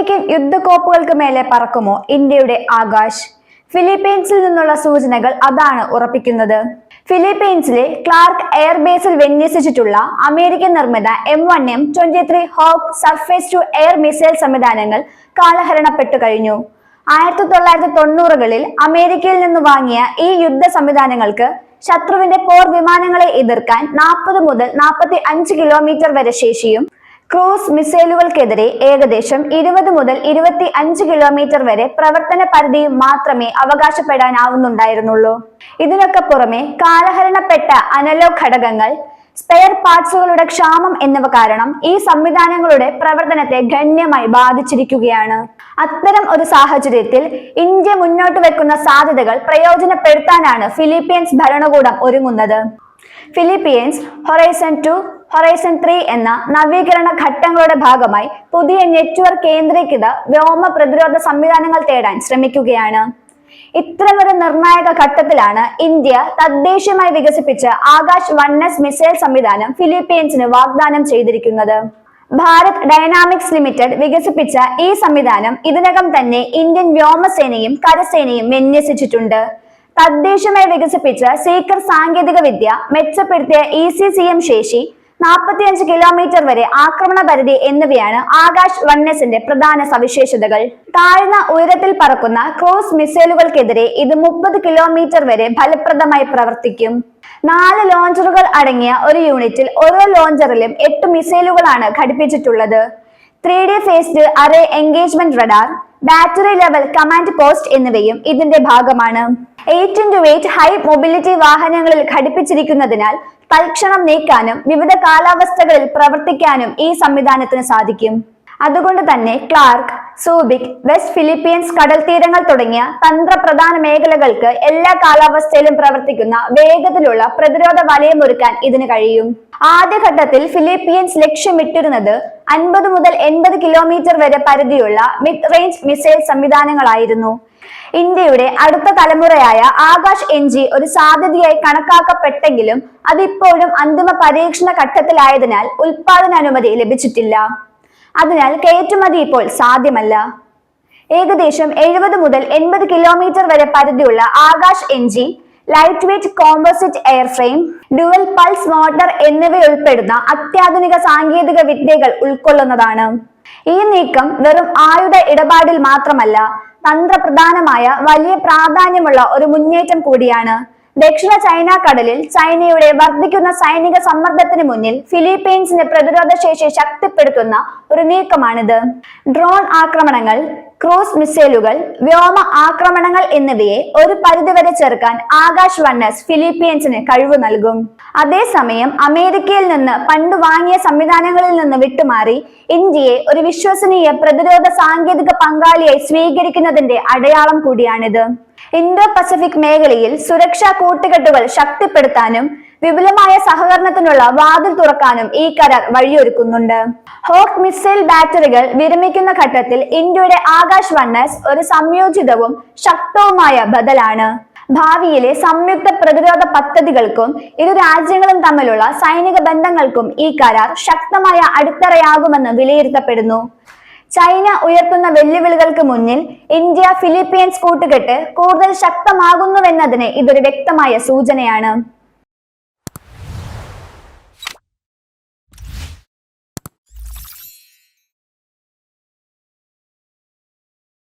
American യുദ്ധക്കോപ്പുകൾക്ക് മേലെ പറക്കുമോ ഇന്ത്യയുടെ ആകാശ്? ഫിലിപ്പീൻസിൽ നിന്നുള്ള സൂചനകൾ അതാണ് ഉറപ്പിക്കുന്നത്. ഫിലിപ്പീൻസിലെ ക്ലാർക്ക് എയർബേസിൽ വിന്യസിച്ചിട്ടുള്ള അമേരിക്കൻ നിർമ്മിത M1M23 hawk surface to air missile സംവിധാനങ്ങൾ കാലഹരണപ്പെട്ടു കഴിഞ്ഞു. 1990കളിൽ അമേരിക്കയിൽ നിന്ന് വാങ്ങിയ ഈ യുദ്ധ സംവിധാനങ്ങൾക്ക് ശത്രുവിന്റെ പോർ വിമാനങ്ങളെ എതിർക്കാൻ 40 മുതൽ 45 കിലോമീറ്റർ വരെ ശേഷിയും ക്രൂസ് മിസൈലുകൾക്കെതിരെ ഏകദേശം 20 മുതൽ 25 കിലോമീറ്റർ വരെ പ്രവർത്തന പരിധിയും മാത്രമേ അവകാശപ്പെടാനാവുന്നുണ്ടായിരുന്നുള്ളൂ. ഇതിനൊക്കെ പുറമെ കാലഹരണപ്പെട്ട അനലോഗ് ഘടകങ്ങൾ, സ്പെയർ പാർട്സുകളുടെ ക്ഷാമം എന്നിവ കാരണം ഈ സംവിധാനങ്ങളുടെ പ്രവർത്തനത്തെ ഗണ്യമായി ബാധിച്ചിരിക്കുകയാണ്. അത്തരം ഒരു സാഹചര്യത്തിൽ ഇന്ത്യ മുന്നോട്ട് വെക്കുന്ന സാധ്യതകൾ പ്രയോജനപ്പെടുത്താനാണ് ഫിലിപ്പീൻസ് ഭരണകൂടം ഒരുങ്ങുന്നത്. ഫിലിപ്പീൻസ് ഹൊറൈസൺ 2, ഹൊറൈസൺ 3 എന്ന നവീകരണ ഘട്ടങ്ങളുടെ ഭാഗമായി പുതിയ നെറ്റ്വർക്ക് കേന്ദ്രീകൃത വ്യോമ പ്രതിരോധ സംവിധാനങ്ങൾ തേടാൻ ശ്രമിക്കുകയാണ്. ഇത്തരമൊരു നിർണായക ഘട്ടത്തിലാണ് ഇന്ത്യ തദ്ദേശീയമായി വികസിപ്പിച്ച ആകാശ് 1S മിസൈൽ സംവിധാനം ഫിലിപ്പീൻസിന് വാഗ്ദാനം ചെയ്തിരിക്കുന്നത്. ഭാരത് ഡൈനാമിക്സ് ലിമിറ്റഡ് വികസിപ്പിച്ച ഈ സംവിധാനം ഇതിനകം തന്നെ ഇന്ത്യൻ വ്യോമസേനയും കരസേനയും വിന്യസിച്ചിട്ടുണ്ട്. തദ്ദേശീയമായി വികസിപ്പിച്ച സീക്കർ സാങ്കേതിക വിദ്യ, മെച്ചപ്പെടുത്തിയ ECCM ശേഷി, 45 കിലോമീറ്റർ വരെ ആക്രമണ പരിധി എന്നിവയാണ് ആകാശ് 1Sന്റെ പ്രധാന സവിശേഷതകൾ. താഴ്ന്ന ഉയരത്തിൽ പറക്കുന്ന ക്രൂസ് മിസൈലുകൾക്കെതിരെ ഇത് 30 കിലോമീറ്റർ വരെ ഫലപ്രദമായി പ്രവർത്തിക്കും. 4 ലോഞ്ചറുകൾ അടങ്ങിയ ഒരു യൂണിറ്റിൽ ഓരോ ലോഞ്ചറിലും 8 മിസൈലുകളാണ് ഘടിപ്പിച്ചിട്ടുള്ളത്. 3D phased array engagement radar, battery level command post എന്നിവയും ഇതിന്റെ ഭാഗമാണ്. 8x8 ഹൈ മൊബിലിറ്റി വാഹനങ്ങളിൽ ഘടിപ്പിച്ചിരിക്കുന്നതിനാൽ തൽക്ഷണം നീക്കാനും വിവിധ കാലാവസ്ഥകളിൽ പ്രവർത്തിക്കാനും ഈ സംവിധാനത്തിന് സാധിക്കും. അതുകൊണ്ട് തന്നെ ക്ലാർക്ക്, സൂബിക്, വെസ്റ്റ് ഫിലിപ്പീൻസ് കടൽ തീരങ്ങൾ തുടങ്ങിയ തന്ത്രപ്രധാന മേഖലകൾക്ക് എല്ലാ കാലാവസ്ഥയിലും പ്രവർത്തിക്കുന്ന വേഗത്തിലുള്ള പ്രതിരോധ വലയമൊരുക്കാൻ ഇതിന് കഴിയും. ആദ്യഘട്ടത്തിൽ ഫിലിപ്പീൻസ് ലക്ഷ്യമിട്ടിരുന്നത് 50 മുതൽ 80 കിലോമീറ്റർ വരെ പരിധിയുള്ള മിഡ് റേഞ്ച് മിസൈൽ സംവിധാനങ്ങളായിരുന്നു. ഇന്ത്യയുടെ അടുത്ത തലമുറയായ ആകാശ് NG ഒരു സാധ്യതയായി കണക്കാക്കപ്പെട്ടെങ്കിലും അതിപ്പോഴും അന്തിമ പരീക്ഷണ ഘട്ടത്തിലായതിനാൽ ഉൽപാദനാനുമതി ലഭിച്ചിട്ടില്ല. അതിനാൽ കയറ്റുമതി ഇപ്പോൾ സാധ്യമല്ല. ഏകദേശം 70 മുതൽ 80 കിലോമീറ്റർ വരെ പരിധിയുള്ള Akash NG light weight composite airframe, dual pulse motor എന്നിവയുൾപ്പെടുന്ന അത്യാധുനിക സാങ്കേതിക വിദ്യകൾ ഉൾക്കൊള്ളുന്നതാണ്. ഈ നീക്കം വെറും ആയുധ ഇടപാടിൽ മാത്രമല്ല, തന്ത്രപ്രധാനമായ വലിയ പ്രാധാന്യമുള്ള ഒരു മുന്നേറ്റം കൂടിയാണ്. ദക്ഷിണ ചൈന കടലിൽ ചൈനയുടെ വർദ്ധിക്കുന്ന സൈനിക സമ്മർദ്ദത്തിന് മുന്നിൽ ഫിലിപ്പീൻസിന്റെ പ്രതിരോധ ശേഷി ശക്തിപ്പെടുത്തുന്ന ഒരു നീക്കമാണിത്. ഡ്രോൺ ആക്രമണങ്ങൾ, ക്രൂസ് മിസൈലുകൾ, വ്യോമ ആക്രമണങ്ങൾ എന്നിവയെ ഒരു പരിധിവരെ ചെറുക്കാൻ ആകാശ് 1S ഫിലിപ്പീൻസിന് കഴിവ് നൽകും. അതേസമയം അമേരിക്കയിൽ നിന്ന് പണ്ട് വാങ്ങിയ സംവിധാനങ്ങളിൽ നിന്ന് വിട്ടുമാറി ഇന്ത്യയെ ഒരു വിശ്വസനീയ പ്രതിരോധ സാങ്കേതിക പങ്കാളിയായി സ്വീകരിക്കുന്നതിന്റെ അടയാളം കൂടിയാണിത്. ഇന്തോ പസഫിക് മേഖലയിൽ സുരക്ഷാ കൂട്ടുകെട്ടുകൾ ശക്തിപ്പെടുത്താനും വിപുലമായ സഹകരണത്തിനുള്ള വാതിൽ തുറക്കാനും ഈ കരാർ വഴിയൊരുക്കുന്നുണ്ട്. ഹോക്ക് മിസൈൽ ബാറ്ററികൾ വിരമിക്കുന്ന ഘട്ടത്തിൽ ഇന്ത്യയുടെ ആകാശ് 1S ഒരു സംയോജിതവും ശക്തവുമായ ബദലാണ്. ഭാവിയിലെ സംയുക്ത പ്രതിരോധ പദ്ധതികൾക്കും ഇരു രാജ്യങ്ങളും തമ്മിലുള്ള സൈനിക ബന്ധങ്ങൾക്കും ഈ കരാർ ശക്തമായ അടിത്തറയാകുമെന്ന് വിലയിരുത്തപ്പെടുന്നു. ചൈന ഉയർത്തുന്ന വെല്ലുവിളികൾക്ക് മുന്നിൽ ഇന്ത്യ ഫിലിപ്പീൻസ് കൂട്ടുകെട്ട് കൂടുതൽ ശക്തമാകുന്നുവെന്നതിന് ഇതൊരു വ്യക്തമായ സൂചനയാണ്.